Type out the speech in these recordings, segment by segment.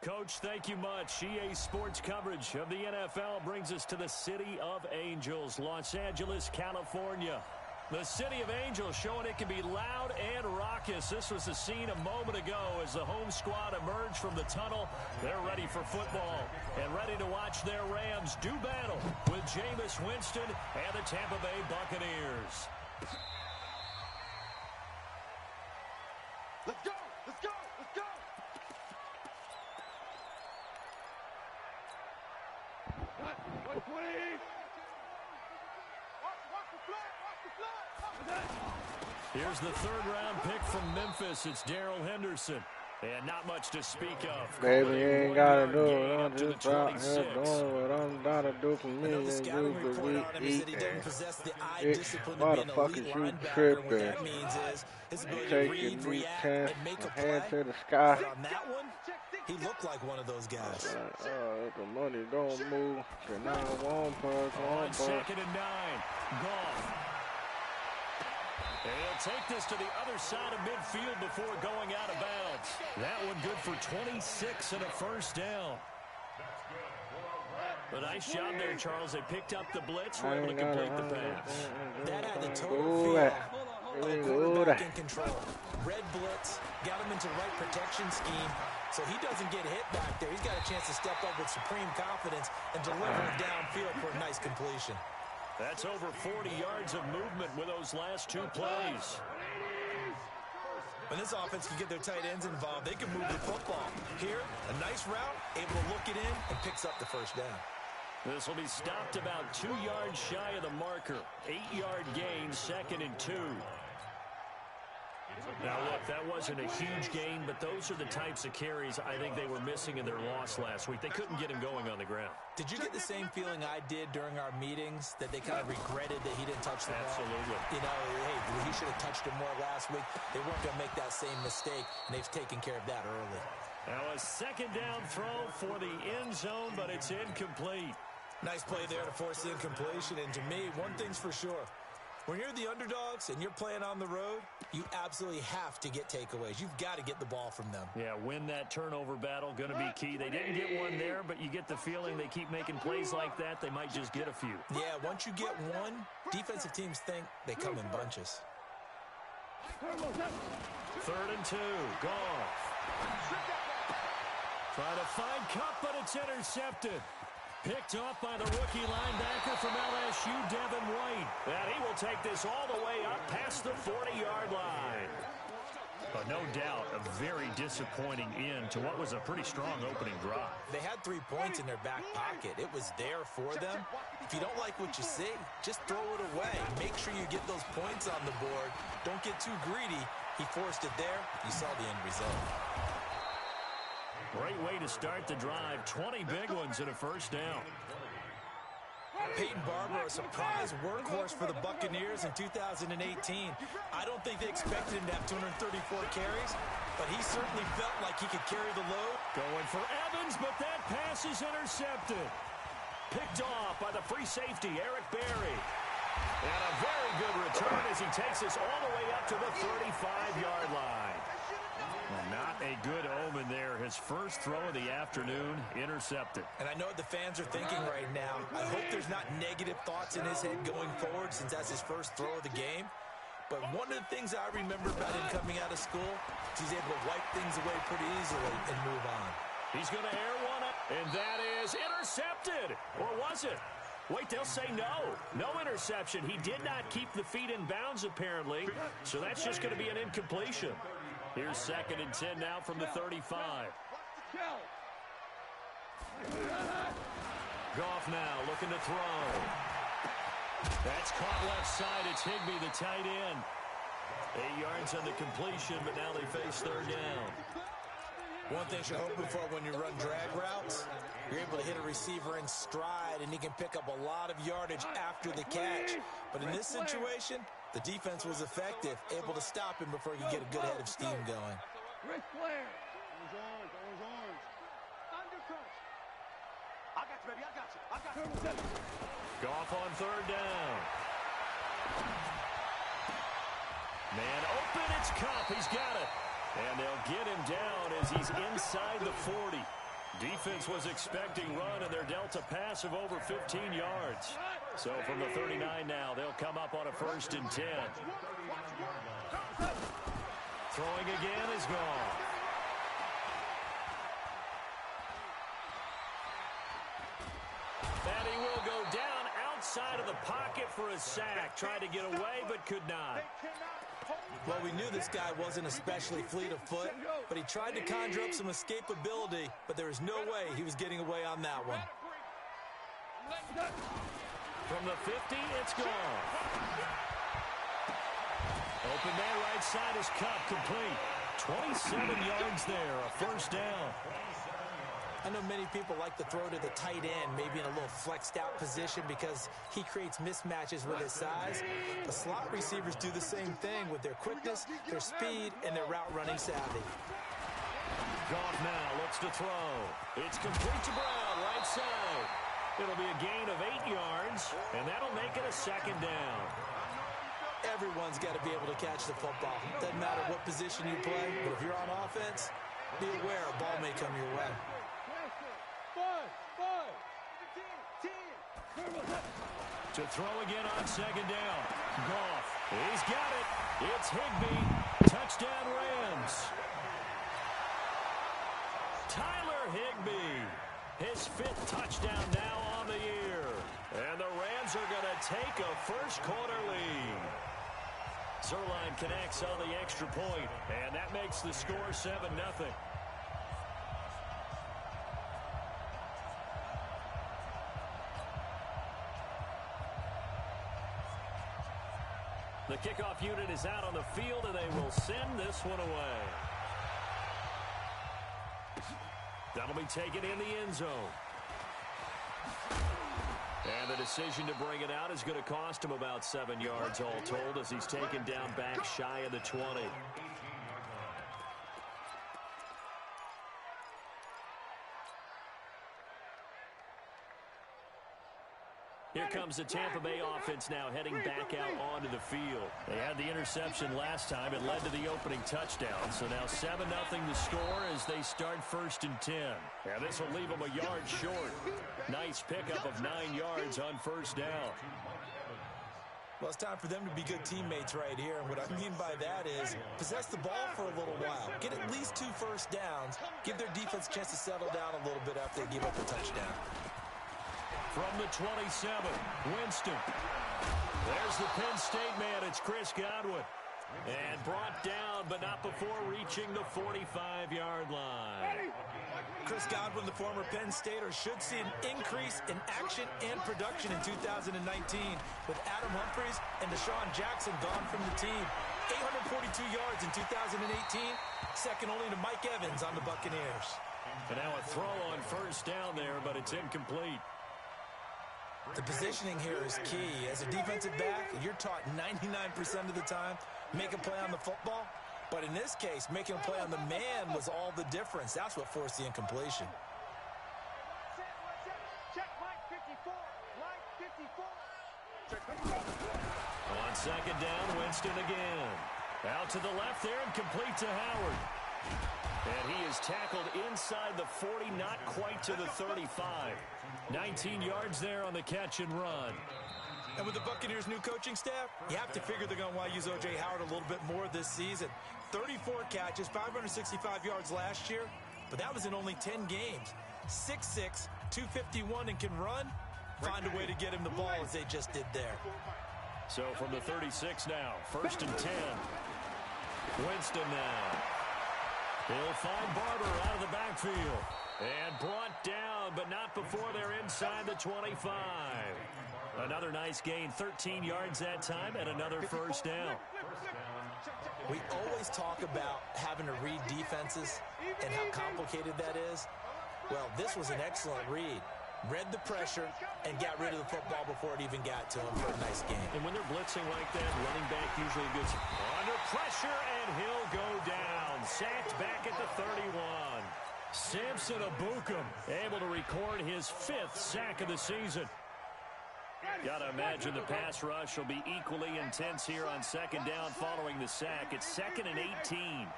Coach, thank you much. EA Sports coverage of the NFL brings us to the City of Angels, Los Angeles, California. The City of Angels showing it can be loud and raucous. This was the scene a moment ago as the home squad emerged from the tunnel. They're ready for football and ready to watch their Rams do battle with Jameis Winston and the Tampa Bay Buccaneers. Let's go! Let's go! Let's go! Watch the flag! Watch the flag! Here's the third-round pick from Memphis. It's Darrell Henderson. And not much to speak of. Baby, you ain't gotta do it. I'm just out here doing what I'm gotta do for me. And you could be eating. Why the fuck is you tripping? Take your knee chance and hand to the sky. On that one, he looked like one of those guys. The money don't move. The 9-1 On 2nd and 9. Goff. And he'll take this to the other side of midfield before going out of bounds. That one good for 26 and a first down. A nice job there, Charles. They picked up the blitz, were able to complete the pass. That had the total feel of a quarterback in control. Red blitz, got him into the right protection scheme, so he doesn't get hit back there. He's got a chance to step up with supreme confidence and deliver it downfield for a nice completion. That's over 40 yards of movement with those last two plays. When this offense can get their tight ends involved, they can move the football. Here, a nice route, able to look it in, and picks up the first down. This will be stopped about 2 yards shy of the marker. 8-yard gain, 2nd and 2. Now, look, that wasn't a huge gain, but those are the types of carries I think they were missing in their loss last week. They couldn't get him going on the ground. Did you get the same feeling I did during our meetings, that they kind of regretted that he didn't touch the ball? Absolutely. You know, hey, he should have touched him more last week. They weren't going to make that same mistake, and they've taken care of that early. Now a second down throw for the end zone, but it's incomplete. Nice play there to force the incompletion, and to me, one thing's for sure. When you're the underdogs and you're playing on the road, you absolutely have to get takeaways. You've got to get the ball from them. Yeah, win that turnover battle, going to be key. They didn't get one there, but you get the feeling they keep making plays like that, they might just get a few. Yeah, once you get one, defensive teams think they come in bunches. 3rd and 2, Goff. Trying to find Cup, but it's intercepted. Picked off by the rookie linebacker from LSU, Devin White. And he will take this all the way up past the 40-yard line. But no doubt, a very disappointing end to what was a pretty strong opening drive. They had 3 points in their back pocket. It was there for them. If you don't like what you see, just throw it away. Make sure you get those points on the board. Don't get too greedy. He forced it there. You saw the end result. Great way to start the drive. 20 big ones and a first down. Peyton Barber, a surprise workhorse for the Buccaneers in 2018. I don't think they expected him to have 234 carries, but he certainly felt like he could carry the load. Going for Evans, but that pass is intercepted. Picked off by the free safety, Eric Berry. And a very good return as he takes us all the way up to the 35-yard line. Well, not a good omen there. His first throw of the afternoon, intercepted. And I know what the fans are thinking right now. I hope there's not negative thoughts in his head going forward since that's his first throw of the game. But one of the things I remember about him coming out of school is he's able to wipe things away pretty easily and move on. He's going to air one up, and that is intercepted. Or was it? Wait, they'll say no. No interception. He did not keep the feet in bounds, apparently, so that's just going to be an incompletion. Here's 2nd and 10 now from the 35. Goff now looking to throw. That's caught left side. It's Higbee, the tight end. 8 yards on the completion, but now they face 3rd down. One thing you're hoping for when you run drag routes, you're able to hit a receiver in stride, and he can pick up a lot of yardage after the catch. But in this situation, the defense was effective, able to stop him before he could get a good head of steam going. Ric Flair. Orange. Undercut. I got you, baby. I got you. Goff on 3rd down. Man open, it's Kupp. He's got it. And they'll get him down as he's inside the 40. Defense was expecting run, and they're dealt a pass of over 15 yards. So from the 39 now, they'll come up on a 1st and 10. Throwing again is gone. And he will go down outside of the pocket for a sack. Tried to get away, but could not. Well, we knew this guy wasn't especially fleet of foot, but he tried to conjure up some escapability, but there was no way he was getting away on that one. From the 50, it's gone. Open there, right side is Kupp, complete. 27 yards there, a 1st down. I know many people like to throw to the tight end, maybe in a little flexed out position because he creates mismatches with his size. The slot receivers do the same thing with their quickness, their speed, and their route running savvy. Goff now looks to throw. It's complete to Brown, right side. It'll be a gain of 8 yards, and that'll make it a 2nd down. Everyone's got to be able to catch the football. Doesn't matter what position you play, but if you're on offense, be aware a ball may come your way. To throw again on 2nd down. Goff. He's got it. It's Higbee. Touchdown Rams. Tyler Higbee. His 5th touchdown now on the year. And the Rams are going to take a 1st quarter lead. Zerline connects on the extra point, and that makes the score 7-0. The kickoff unit is out on the field, and they will send this one away. That'll be taken in the end zone. And the decision to bring it out is going to cost him about 7 yards all told as he's taken down back shy of the 20. Here comes the Tampa Bay offense now heading back out onto the field. They had the interception last time. It led to the opening touchdown. So now 7-0 the score as they start 1st and 10. And this will leave them a yard short. Nice pickup of 9 yards on 1st down. Well, it's time for them to be good teammates right here. And what I mean by that is possess the ball for a little while. Get at least 2 first downs. Give their defense a chance to settle down a little bit after they give up a touchdown. From the 27, Winston. There's the Penn State man. It's Chris Godwin. And brought down, but not before reaching the 45-yard line. Chris Godwin, the former Penn Stater, should see an increase in action and production in 2019 with Adam Humphries and Deshaun Jackson gone from the team. 842 yards in 2018, second only to Mike Evans on the Buccaneers. And now a throw on 1st down there, but it's incomplete. The positioning here is key. As a defensive back, you're taught 99% of the time, make a play on the football. But in this case, making a play on the man was all the difference. That's what forced the incompletion. Check Mike 54. Mike 54. On 2nd down, Winston again. Out to the left there and complete to Howard. And he is tackled inside the 40, not quite to the 35. 19 yards there on the catch and run. And with the Buccaneers' new coaching staff, you have to figure they're going to want to use O.J. Howard a little bit more this season. 34 catches, 565 yards last year. but that was in only 10 games. 6'6", 251, and can run. Find a way to get him the ball as they just did there. So from the 36 now, 1st and 10. Winston now. He'll find Barber out of the backfield. And brought down, but not before they're inside the 25. Another nice gain, 13 yards that time, and another first down. We always talk about having to read defenses and how complicated that is. Well, this was an excellent read. Read the pressure and got rid of the football before it even got to him for a nice game. And when they're blitzing like that, running back usually gets under pressure, and he'll go down. Sacked back at the 31. Samson Abukum able to record his 5th sack of the season. Got to imagine the pass rush will be equally intense here on 2nd down following the sack. It's 2nd and 18.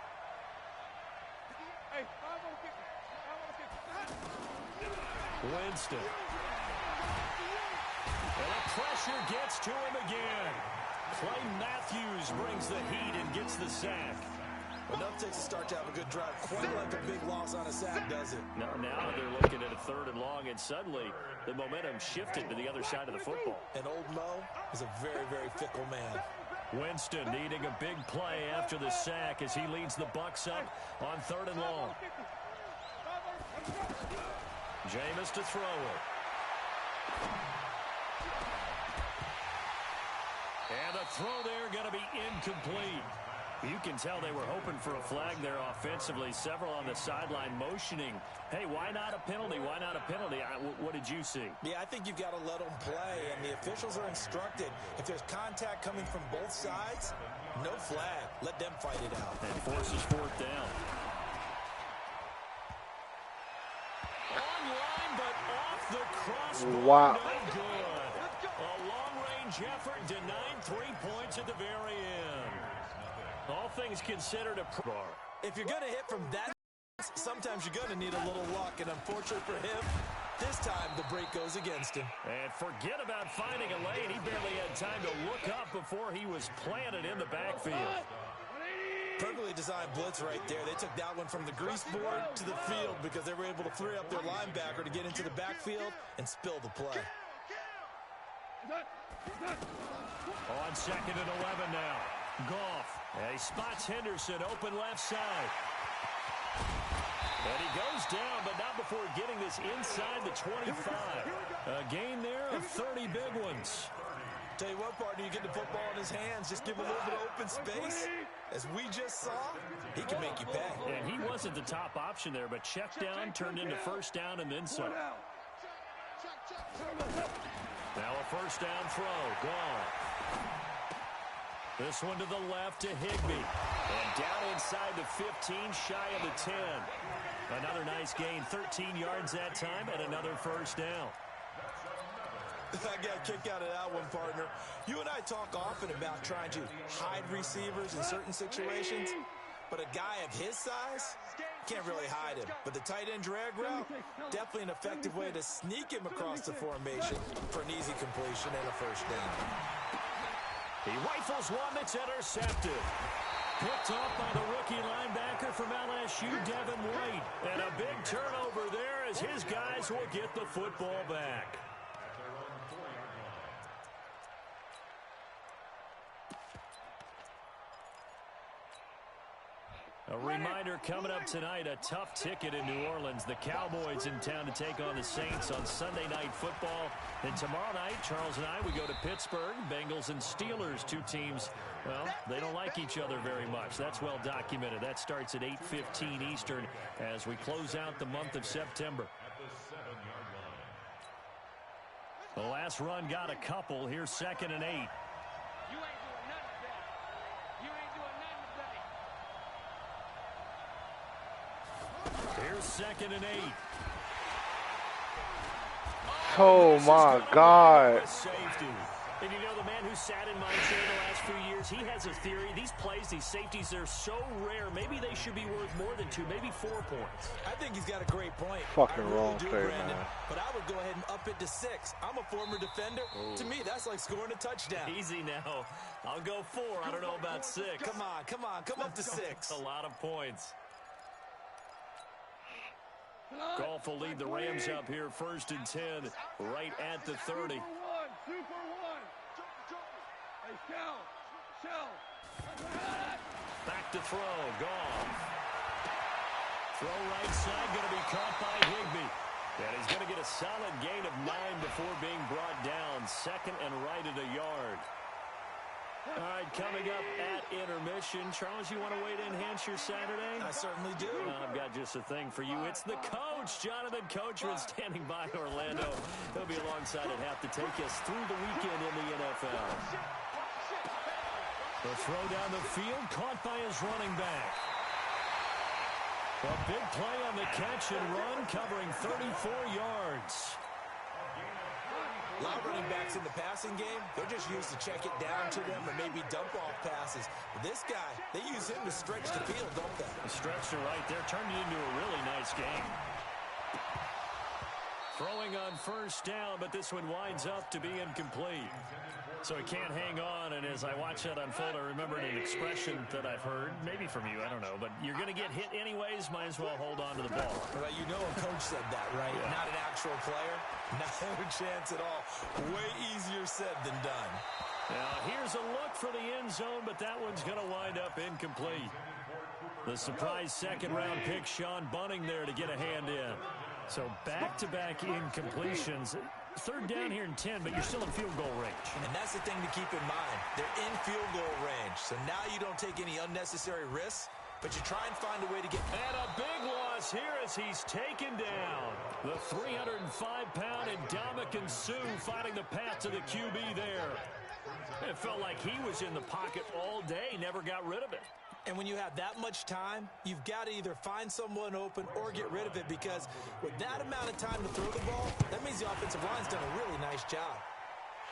Winston. And the pressure gets to him again. Clay Matthews brings the heat and gets the sack. Enough takes a start to have a good drive. Quite like a big loss on a sack, does it? No, now they're looking at a 3rd and long, and suddenly the momentum shifted to the other side of the football. And old Mo is a very, very fickle man. Winston needing a big play after the sack as he leads the Bucs up on 3rd and long. Jameis to throw it. And the throw there going to be incomplete. You can tell they were hoping for a flag there offensively. Several on the sideline motioning. Hey, why not a penalty? Why not a penalty? What did you see? Yeah, I think you've got to let them play, and the officials are instructed. If there's contact coming from both sides, no flag. Let them fight it out. And forces 4th down. Online, but off the crossbar. Wow. No good. A long-range effort denied 3 points at the very end. All things considered a pro. If you're going to hit from that, sometimes you're going to need a little luck, and unfortunately for him, this time the break goes against him. And forget about finding a lane. He barely had time to look up before he was planted in the backfield. Perfectly designed blitz right there. They took that one from the grease board to the field because they were able to free up their linebacker to get into the backfield and spill the play. On 2nd and 11 now. Goff. And he spots Henderson open left side. And he goes down, but not before getting this inside the 25. A gain there of 30 big ones. Tell you what, partner, you get the football in his hands, just give him a little bit of open space. As we just saw, he can make you pay. And he wasn't the top option there, but check down turned into 1st down and then some. Now a 1st down throw. Gone. This one to the left to Higbee. And down inside the 15, shy of the 10. Another nice gain, 13 yards that time, and another 1st down. I got a kick out of that one, partner. You and I talk often about trying to hide receivers in certain situations, but a guy of his size can't really hide him. But the tight end drag route, definitely an effective way to sneak him across the formation for an easy completion and a 1st down. He rifles one that's intercepted. Picked off by the rookie linebacker from LSU, Devin White. And a big turnover there as his guys will get the football back. A reminder coming up tonight, a tough ticket in New Orleans. The Cowboys in town to take on the Saints on Sunday Night Football. And tomorrow night, Charles and I, we go to Pittsburgh. Bengals and Steelers, 2 teams, well, they don't like each other very much. That's well documented. That starts at 8:15 Eastern as we close out the month of September. The last run got a couple. Here's 2nd and 8. Here's 2nd and 8. Oh my God. Safety. And you know, the man who sat in my chair the last few years, he has a theory. These plays, these safeties, they're so rare. Maybe they should be worth more than 2, maybe 4 points. I think he's got a great point. Fucking wrong play, man. But I would go ahead and up it to 6. I'm a former defender. Ooh. To me, that's like scoring a touchdown. Easy now. I'll go 4. I don't know about 6. Come on. Come up to 6. A lot of points. Goff will lead the Rams up here 1st and 10 right at the 30. Super one. Hey, shell. Back to throw. Goff. Throw right side, going to be caught by Higbee. And he's going to get a solid gain of 9 before being brought down. 2nd and right at a yard. All right, coming up at intermission. Charles, you want to wait to enhance your Saturday? I certainly do. I've got just a thing for you. It's the coach, Jonathan Coachman, standing by Orlando. He'll be alongside at half to take us through the weekend in the NFL. The throw down the field, caught by his running back. A big play on the catch and run, covering 34 yards. A lot of running backs in the passing game, they're just used to check it down to them or maybe dump off passes. But this guy, they use him to stretch the field, don't they? The stretcher right there turned it into a really nice game. Throwing on 1st down, but this one winds up to be incomplete. So he can't hang on, and as I watch that unfold, I remembered an expression that I've heard, maybe from you, I don't know, but you're going to get hit anyways, might as well hold on to the ball. Well, you know a coach said that, right? Yeah. Not an actual player. Not a chance at all. Way easier said than done. Now, here's a look for the end zone, but that one's going to wind up incomplete. The surprise 2nd-round pick, Sean Bunting there to get a hand in. So back-to-back incompletions. 3rd down here in 10, but you're still in field goal range. And that's the thing to keep in mind. They're in field goal range. So now you don't take any unnecessary risks, but you try and find a way to get... And a big loss here as he's taken down. The 305-pound Ndamukong Suh finding the path to the QB there. It felt like he was in the pocket all day, never got rid of it. And when you have that much time, you've got to either find someone open or get rid of it, because with that amount of time to throw the ball, that means the offensive line's done a really nice job.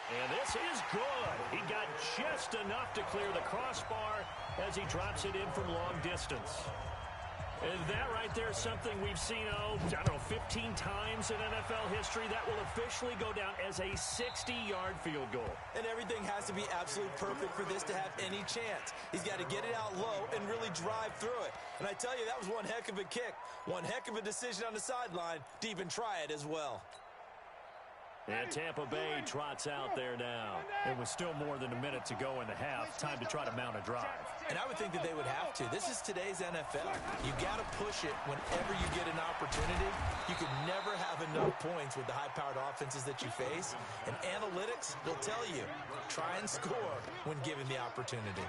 And this is good. He got just enough to clear the crossbar as he drops it in from long distance. And that right there is something we've seen, I don't know, 15 times in NFL history. That will officially go down as a 60-yard field goal. And everything has to be absolutely perfect for this to have any chance. He's got to get it out low and really drive through it. And I tell you, that was one heck of a kick. One heck of a decision on the sideline to even try it as well. And Tampa Bay trots out there now. It was still more than a minute to go in the half. Time to try to mount a drive. And I would think that they would have to. This is today's NFL. You got to push it whenever you get an opportunity. You could never have enough points with the high-powered offenses that you face. And analytics will tell you, try and score when given the opportunity.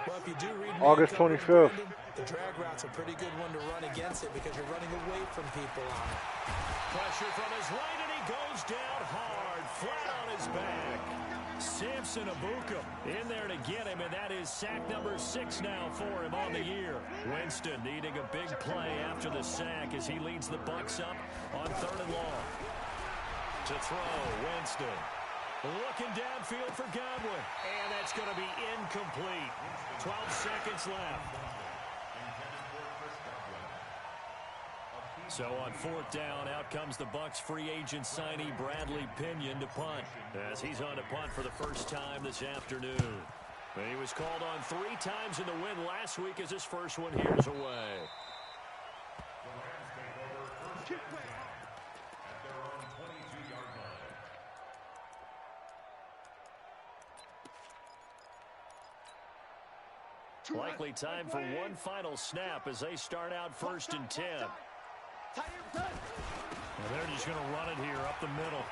Well, if you do read August 25th. The drag route's a pretty good one to run against it because you're running away from people on it. Pressure from his right, and he goes down hard, flat on his back. Samson Abuka in there to get him, and that is sack number 6 now for him on the year. Winston needing a big play after the sack as he leads the Bucs up on 3rd and long. To throw, Winston. Looking downfield for Godwin, and that's going to be incomplete. 12 seconds left. So on 4th down, out comes the Bucs free agent signee Bradley Pinion to punt, as he's on to punt for the first time this afternoon. He was called on 3 times in the win last week as his first one here is away. Likely time for one final snap as they start out 1st and 10. And they're just going to run it here up the middle.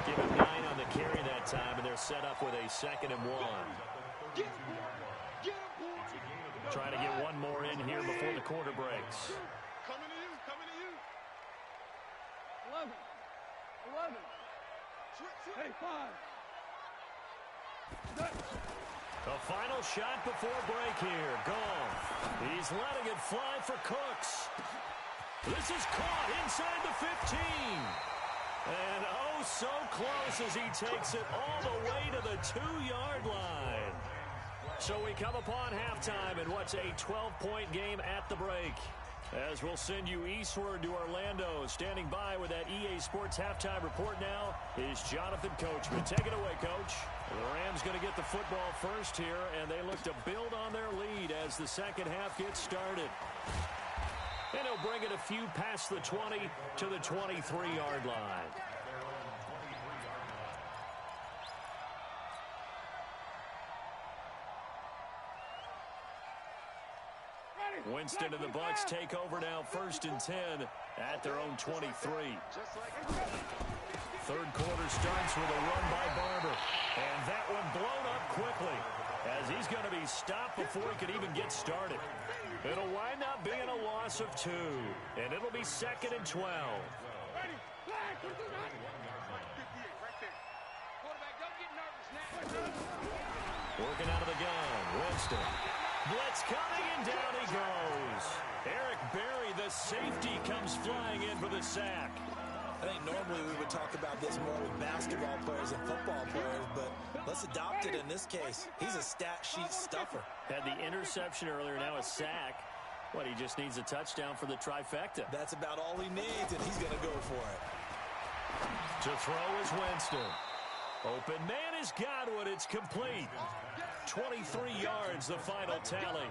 Give him 9 on the carry that time, and they're set up with a 2nd and 1. Trying to get one more in here before the quarter breaks. Coming to you, coming to you. 11. Hey, 5. The final shot before break here. Goff. He's letting it fly for Cooks. This is caught inside the 15. And oh, so close as he takes it all the way to the 2-yard line. So we come upon halftime in what's a 12-point game at the break. As we'll send you eastward to Orlando. Standing by with that EA Sports halftime report now is Jonathan Coachman. Take it away, Coach. The Rams team's going to get the football first here, and they look to build on their lead as the second half gets started. And he'll bring it a few past the 20 to the 23-yard line. Winston and the Bucs take over now, 1st and 10 at their own 23. Third quarter starts with a run by Barber. And that one blown up quickly as he's going to be stopped before he could even get started. It'll wind up being a loss of 2. And it'll be 2nd and 12. Working out of the gun. Winston. Blitz coming, and down he goes. Eric Berry, the safety, comes flying in for the sack. I think normally we would talk about this more with basketball players and football players, but let's adopt it in this case. He's a stat sheet stuffer. Had the interception earlier, now a sack. What, he just needs a touchdown for the trifecta. That's about all he needs, and he's going to go for it. To throw is Winston. Open man is Godwin. It's complete. 23 yards, the final tally.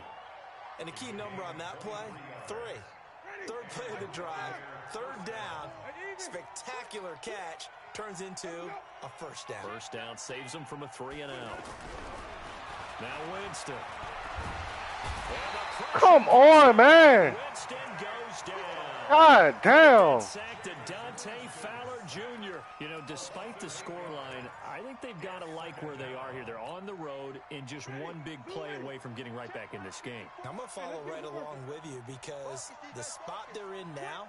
And the key number on that play, 3. Third play of the drive, 3rd down, spectacular catch, turns into a 1st down. 1st down saves him from a 3-and-out. Now Winston. Come on, man. Winston goes down. God damn. Sacked to Dante Fowler Jr. You know, despite the scoreline, I think they've got to like where they are here. They're on the road and just one big play away from getting right back in this game. I'm going to follow right along with you because the spot they're in now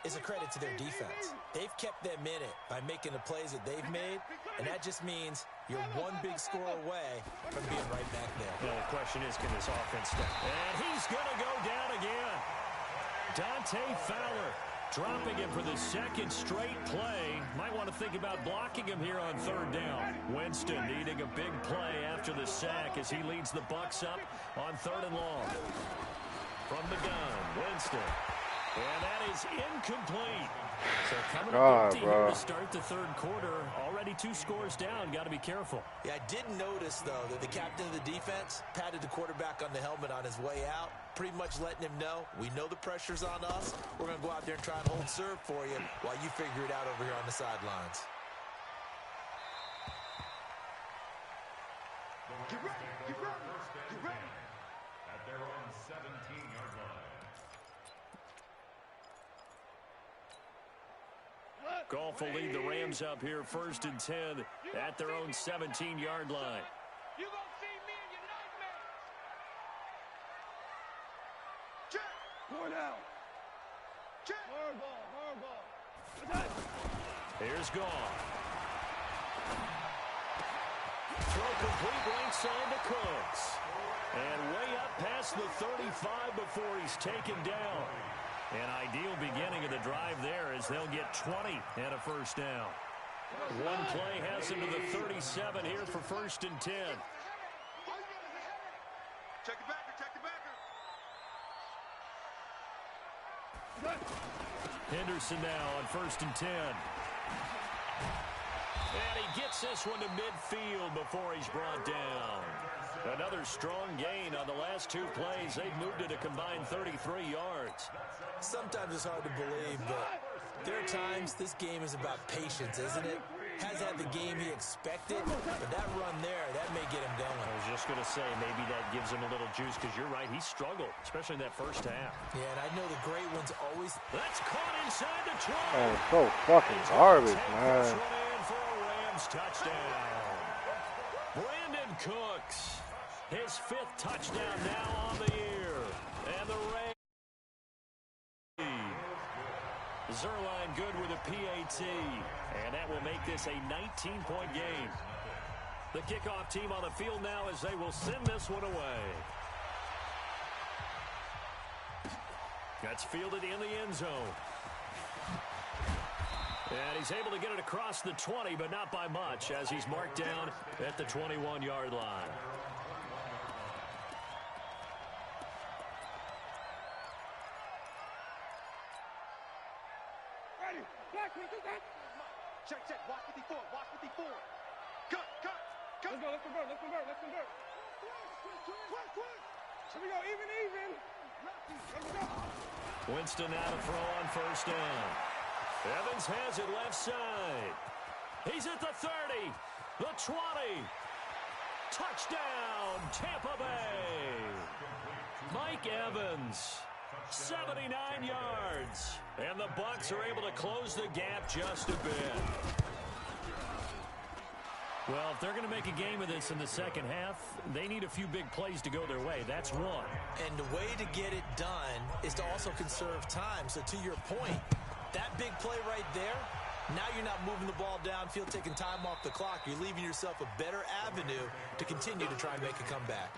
is a credit to their defense. They've kept them in it by making the plays that they've made, and that just means you're one big score away from being right back there. Now the question is, can this offense stop? And he's going to go down again. Dante Fowler dropping him for the 2nd straight play. Might want to think about blocking him here on 3rd down. Winston needing a big play after the sack as he leads the Bucs up on 3rd and long. From the gun, Winston. And that is incomplete. So coming up empty here to start the 3rd quarter. Already 2 scores down. Got to be careful. Yeah, I did notice, though, that the captain of the defense patted the quarterback on the helmet on his way out, pretty much letting him know, we know the pressure's on us. We're going to go out there and try and hold serve for you while you figure it out over here on the sidelines. Get ready, get ready, get ready. At their own 17-yard line. Goff will lead the Rams up here 1st and 10 at their own 17-yard line. You gonna see me in your nightmares. Check. Point out. Check. Hard ball. Here's Goff. Throw complete right side to Cooks. And way up past the 35 before he's taken down. An ideal beginning of the drive there as they'll get 20 and a 1st down. One play has him to the 37 here for 1st and 10. Check the backer, check the backer. Henderson now on 1st and 10. And he gets this one to midfield before he's brought down. Another strong gain on the last 2 plays. They've moved it a combined 33 yards. Sometimes it's hard to believe, but there are times this game is about patience, isn't it? Has had the game he expected, but that run there, that may get him going. I was just going to say, maybe that gives him a little juice, because you're right, he struggled, especially in that 1st half. Yeah, and I know the great ones always... That's caught inside the 20. Man, so fucking garbage, man. This one in for a Rams touchdown. Brandon Cooks, his 5th touchdown now on the year. And the Rams. Zerline good with a PAT, and that will make this a 19-point game. The kickoff team on the field now as they will send this one away. That's fielded in the end zone. And he's able to get it across the 20, but not by much, as he's marked down at the 21-yard line. Check, check. Watch 54. Watch 54. Cut, cut, Let's go, let's convert. Here we go, even. Let's go. Winston now to throw on first down. Evans has it left side. He's at the 30, the 20. Touchdown, Tampa Bay. Mike Evans, 79 yards. And the Bucs are able to close the gap just a bit. Well, if they're going to make a game of this in the second half, they need a few big plays to go their way. That's one. And the way to get it done is to also conserve time. So to your point, that big play right there, now you're not moving the ball downfield, taking time off the clock. You're leaving yourself a better avenue to continue to try and make a comeback.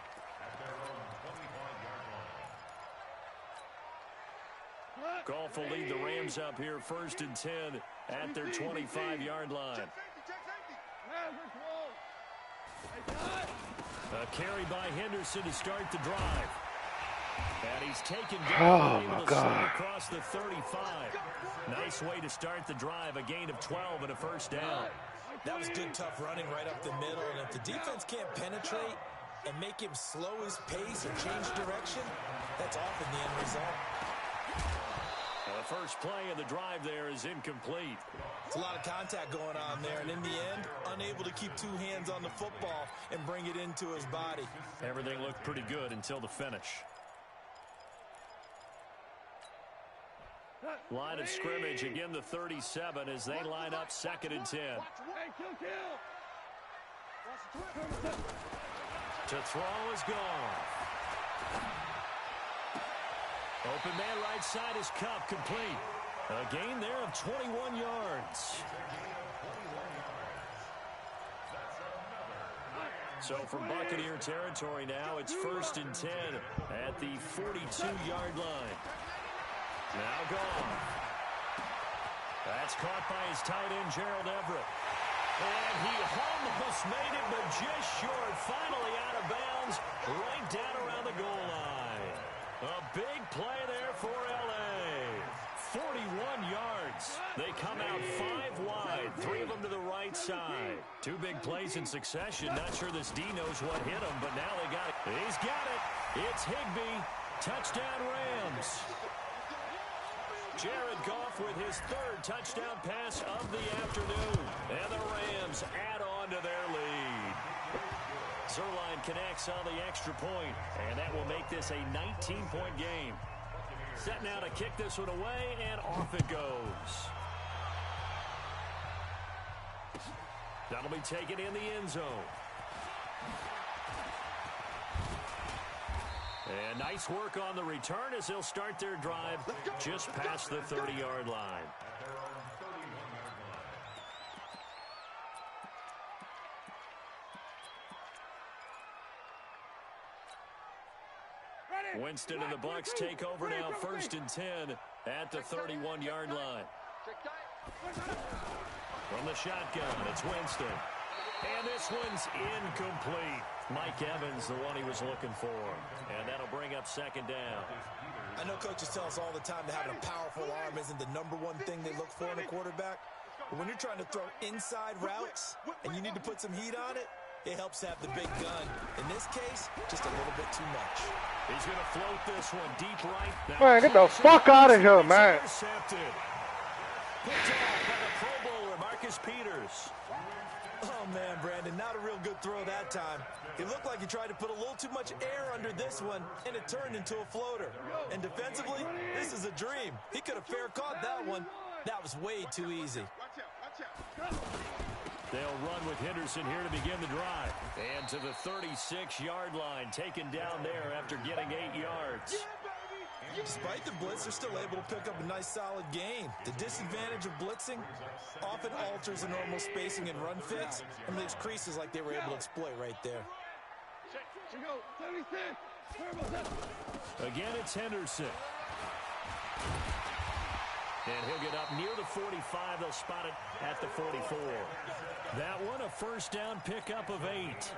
Goff will lead the Rams up here first and 10 at their 25-yard line. A carry by Henderson to start the drive. And he's taken down, able to slide across the 35. Nice way to start the drive, a gain of 12 and a first down. That was good, tough running right up the middle. And if the defense can't penetrate and make him slow his pace or change direction, that's often the end result. The first play of the drive there is incomplete. It's a lot of contact going on there, and in the end, unable to keep two hands on the football and bring it into his body. Everything looked pretty good until the finish. Line of scrimmage, again the 37 as they line up second and 10. To throw is gone. Open man right side is Cup, complete. A gain there of 21 yards. So from Buccaneer territory now, it's first and 10 at the 42-yard line. Now gone. That's caught by his tight end, Gerald Everett. And he almost made it, but just short. Finally out of bounds, right down around the goal line. A big play there for L.A. 41 yards. They come out 5 wide, 3 of them to the right side. 2 big plays in succession. Not sure this D knows what hit him, but now they got it. He's got it. It's Higbee. Touchdown Rams. Jared Goff with his 3rd touchdown pass of the afternoon. And the Rams add on to their lead. Zerline connects on the extra point, and that will make this a 19-point game. Set now to kick this one away, and off it goes. That'll be taken in the end zone. And nice work on the return as they'll start their drive just past the 30-yard line. Winston and the Bucs take over now, first and 10 at the 31-yard line. From the shotgun, it's Winston. And this one's incomplete. Mike Evans, the one he was looking for. And that'll bring up second down. I know coaches tell us all the time that having a powerful arm isn't the #1 thing they look for in a quarterback. But when you're trying to throw inside routes and you need to put some heat on it, it helps to have the big gun. In this case, just a little bit too much. He's going to float this one deep right. Man, get the fuck out of here, man. Intercepted. Picked off by the Pro Bowler, Marcus Peters. Oh, man, Brandon, not a real good throw that time. It looked like he tried to put a little too much air under this one, and it turned into a floater. And defensively, this is a dream. He could have fair caught that one. That was way too easy. They'll run with Henderson here to begin the drive. And to the 36-yard line, taken down there after getting 8 yards. Despite the blitz, they're still able to pick up a nice solid gain. The disadvantage of blitzing often alters the normal spacing and run fits and leaves creases like they were able to exploit right there. Again, it's Henderson. And he'll get up near the 45. They'll spot it at the 44. That one, a first down pickup of 8.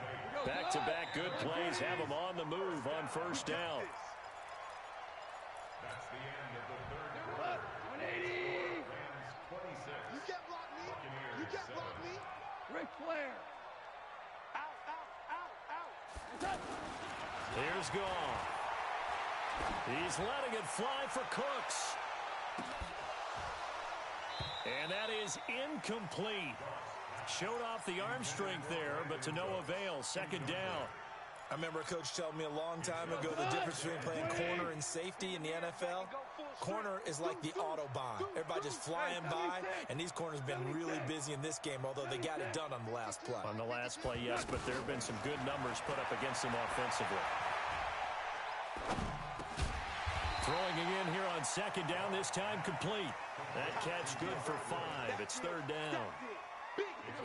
Back-to-back good plays have them on the move on first down. That's the end of the third quarter. 180. Rams 26. You can't block me. You can't block me. Buccaneers 7. Ric Flair. Out. Here's Goff. He's letting it fly for Cooks. And that is incomplete. Showed off the arm strength there, but to no avail. Second down. I remember a coach telling me a long time ago the difference between playing corner and safety in the NFL. Corner is like the Autobahn. Everybody just flying by, and these corners have been really busy in this game, although they got it done on the last play. On the last play, yes, but there have been some good numbers put up against them offensively. Throwing again here on second down, this time complete. That catch good for 5. It's third down.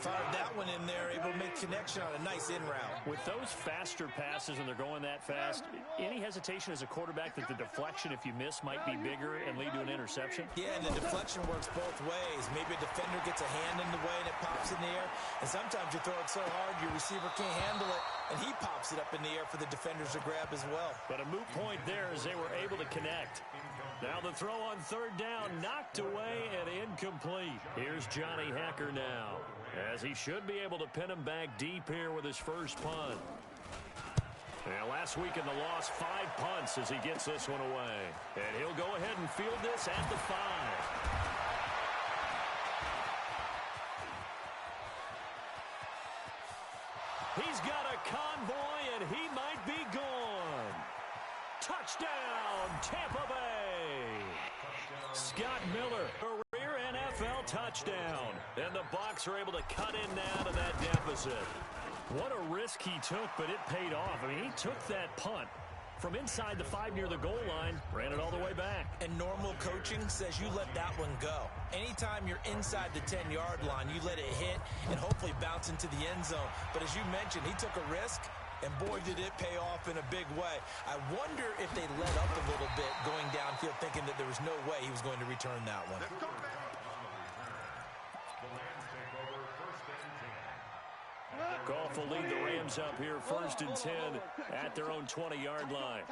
Fired that one in there, able to make connection on a nice in route. With those faster passes and they're going that fast, any hesitation as a quarterback that the deflection, if you miss, might be bigger and lead to an interception? Yeah, and the deflection works both ways. Maybe a defender gets a hand in the way and it pops in the air. And sometimes you throw it so hard your receiver can't handle it, and he pops it up in the air for the defenders to grab as well. But a moot point there as they were able to connect. Now the throw on third down, knocked away and incomplete. Here's Johnny Hacker now, as he should be able to pin him back deep here with his first punt. And last week in the loss, 5 punts as he gets this one away. And he'll go ahead and field this at the 5. He's got a convoy, and he might be gone. Touchdown, Tampa Bay. Scott Miller, career NFL touchdown. And the Bucs are able to cut in now to that deficit. What a risk he took, but it paid off. I mean, he took that punt from inside the 5 near the goal line, ran it all the way back. And normal coaching says you let that one go. Anytime you're inside the 10-yard line, you let it hit and hopefully bounce into the end zone. But as you mentioned, he took a risk, and boy, did it pay off in a big way. I wonder if they let up a little bit going downfield, thinking that there was no way he was going to return that one. Goff will lead the Rams up here, 1st and 10 at their own 20-yard line.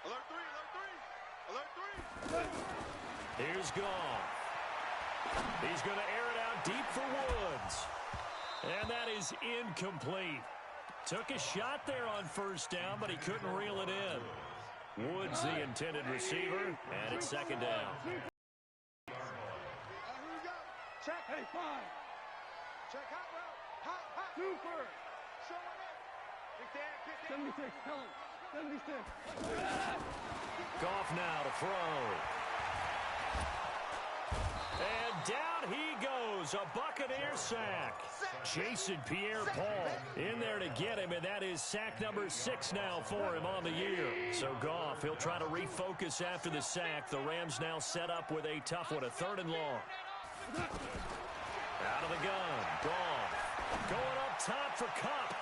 Alert 3, alert 3, alert 3. Here's Goff. He's going to air it out deep for Woods. And that is incomplete. Took a shot there on first down, but he couldn't reel it in. Woods, the intended receiver, and it's second down. Check. Hey, 5. Check hot route. Hot. Super. Show it in. Kick that. 76. Tell him. 76. Goff now to throw. And down he goes. A Buccaneer sack. Jason Pierre-Paul in there to get him, and that is sack number 6 now for him on the year. So Goff, he'll try to refocus after the sack. The Rams now set up with a tough one, a 3rd and long. Out of the gun, Goff going up top for Kupp.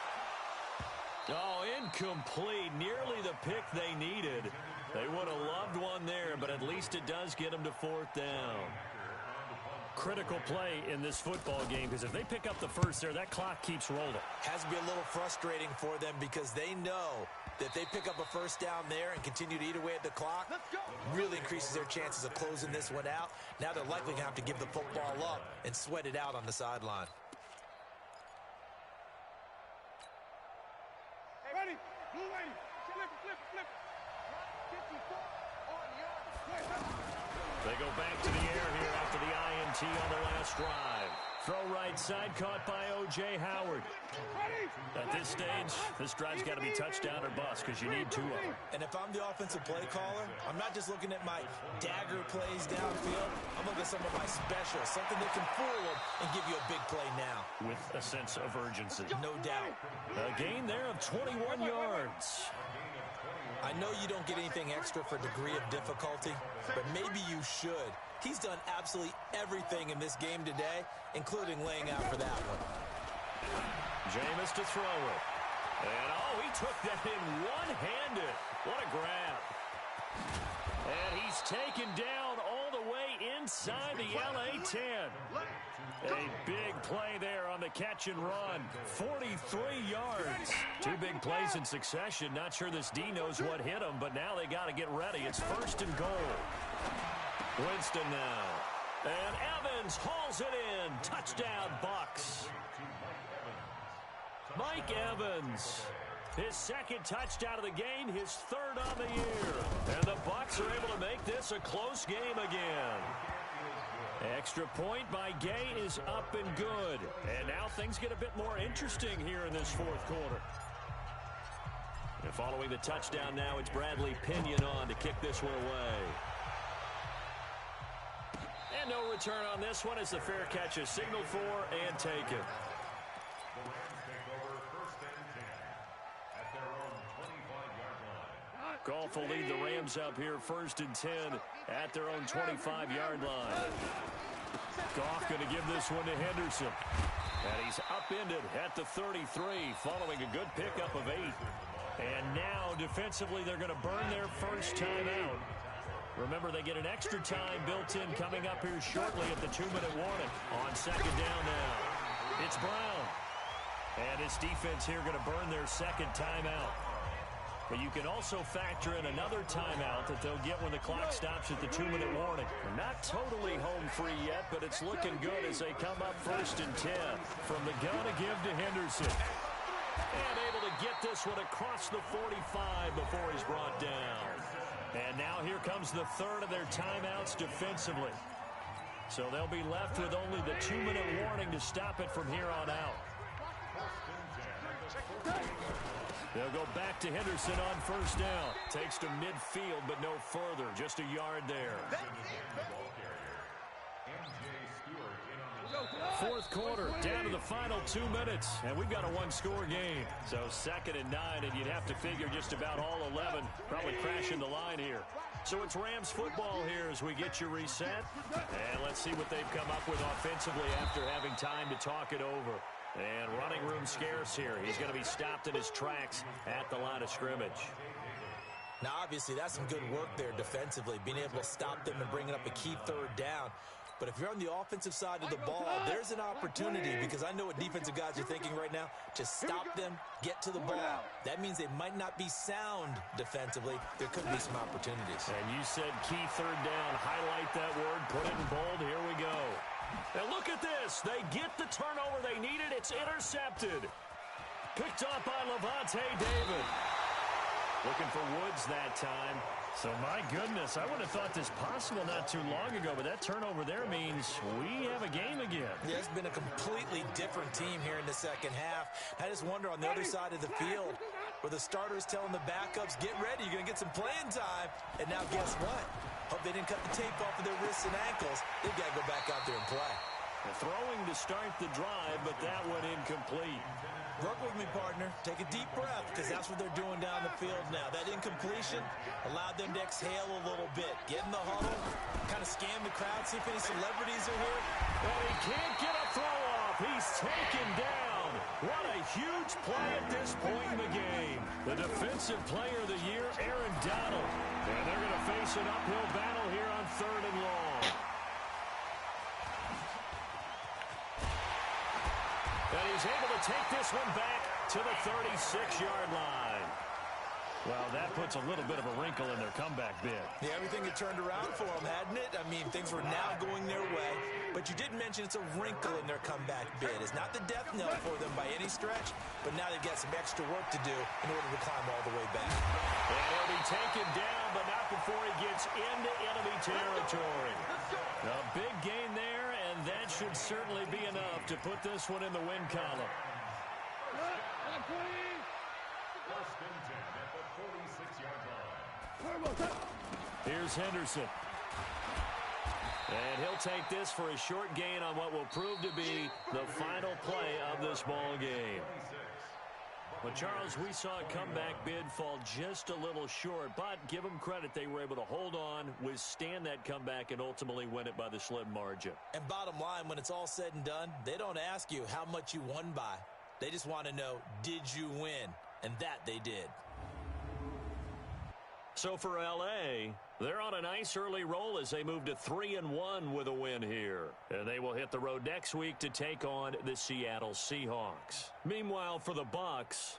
Oh, incomplete. Nearly the pick they needed. They would have loved one there, but at least it does get them to 4th down. Critical play in this football game, because if they pick up the first there, that clock keeps rolling. Has to be a little frustrating for them because they know that they pick up a first down there and continue to eat away at the clock, really increases their chances of closing this one out. Now they're likely going to have to give the football up and sweat it out on the sideline. Hey, ready. Blue lady. Flip. 54 on your. They go back to the air here after the INT on the last drive. Throw right side, caught by O.J. Howard. At this stage, this drive's got to be touchdown or bust because you need 2 of them. And if I'm the offensive play caller, I'm not just looking at my dagger plays downfield. I'm looking at some of my specials, something that can fool them and give you a big play now. With a sense of urgency. No doubt. A gain there of 21 yards. I know you don't get anything extra for degree of difficulty, but maybe you should. He's done absolutely everything in this game today, including laying out for that one. Jameis to throw it. And, he took that in one-handed. What a grab. And he's taken down all the way inside the LA 10. A big play there on the catch and run. 43 yards. 2 big plays in succession. Not sure this D knows what hit him, but now they got to get ready. It's 1st and goal. Winston now. And Evans hauls it in. Touchdown, Bucs. Mike Evans His second touchdown of the game, his third on the year. And the Bucs are able to make this a close game again. Extra point by Gay is up and good. And now things get a bit more interesting here in this fourth quarter. And following the touchdown now, it's Bradley Pinion on to kick this one away. And no return on this one as the fair catch is signaled for and taken. Goff will lead the Rams up here 1st and 10 at their own 25-yard line. Goff going to give this one to Henderson. And he's upended at the 33 following a good pickup of 8. And now defensively they're going to burn their first timeout. Remember, they get an extra time built in coming up here shortly at the 2-minute warning. On second down now, it's Brown. And his defense here going to burn their second timeout. But you can also factor in another timeout that they'll get when the clock stops at the 2-minute warning. They're not totally home free yet, but it's looking good as they come up 1st and 10. From the gun to give to Henderson. And able to get this one across the 45 before he's brought down. And now here comes the third of their timeouts defensively. So they'll be left with only the 2-minute warning to stop it from here on out. They'll go back to Henderson on 1st down. Takes to midfield, but no further. Just a yard there. Fourth quarter, down to the final 2 minutes, and we've got a one-score game. So 2nd and 9, and you'd have to figure just about all 11 probably crashing the line here. So it's Rams football here as we get you reset. And let's see what they've come up with offensively after having time to talk it over. And running room scarce here. He's going to be stopped in his tracks at the line of scrimmage. Now, obviously, that's some good work there defensively, being able to stop them and bringing up a key third down. But if you're on the offensive side of the ball, there's an opportunity, because I know what defensive guys are thinking right now, to stop them, get to the ball. That means they might not be sound defensively. There could be some opportunities. And you said key third down. Highlight that word. Put it in bold. Here we go. And look at this. They get the turnover they needed. It's intercepted. Picked up by Levante David. Looking for Woods that time. So, my goodness, I would have thought this possible not too long ago, but that turnover there means we have a game again. Yeah, it's been a completely different team here in the second half. I just wonder on the other side of the field where the starters telling the backups, get ready, you're going to get some playing time. And now guess what? Hope they didn't cut the tape off of their wrists and ankles. They've got to go back out there and play. Throwing to start the drive, but that one incomplete. Work with me, partner. Take a deep breath, because that's what they're doing down the field now. That incompletion allowed them to exhale a little bit. Get in the huddle, kind of scan the crowd, see if any celebrities are here. And he can't get a throw off. He's taken down. What a huge play at this point in the game. The defensive player of the year, Aaron Donald. And they're going to face an uphill battle here on 3rd and long. And he's able to take this one back to the 36-yard line. Well, that puts a little bit of a wrinkle in their comeback bid. Yeah, everything had turned around for them, hadn't it? I mean, things were now going their way. But you did mention it's a wrinkle in their comeback bid. It's not the death knell for them by any stretch, but now they've got some extra work to do in order to climb all the way back. And he'll be taken down, but not before he gets into enemy territory. A big gain there, and that should certainly be enough to put this one in the win column. First and 10 at the 46-yard line. Here's Henderson. And he'll take this for a short gain on what will prove to be the final play of this ball game. But, Charles, we saw a comeback bid fall just a little short, but give them credit. They were able to hold on, withstand that comeback, and ultimately win it by the slim margin. And bottom line, when it's all said and done, they don't ask you how much you won by. They just want to know, did you win? And that they did. So for L.A., they're on a nice early roll as they move to 3-1 with a win here. And they will hit the road next week to take on the Seattle Seahawks. Meanwhile, for the Bucs,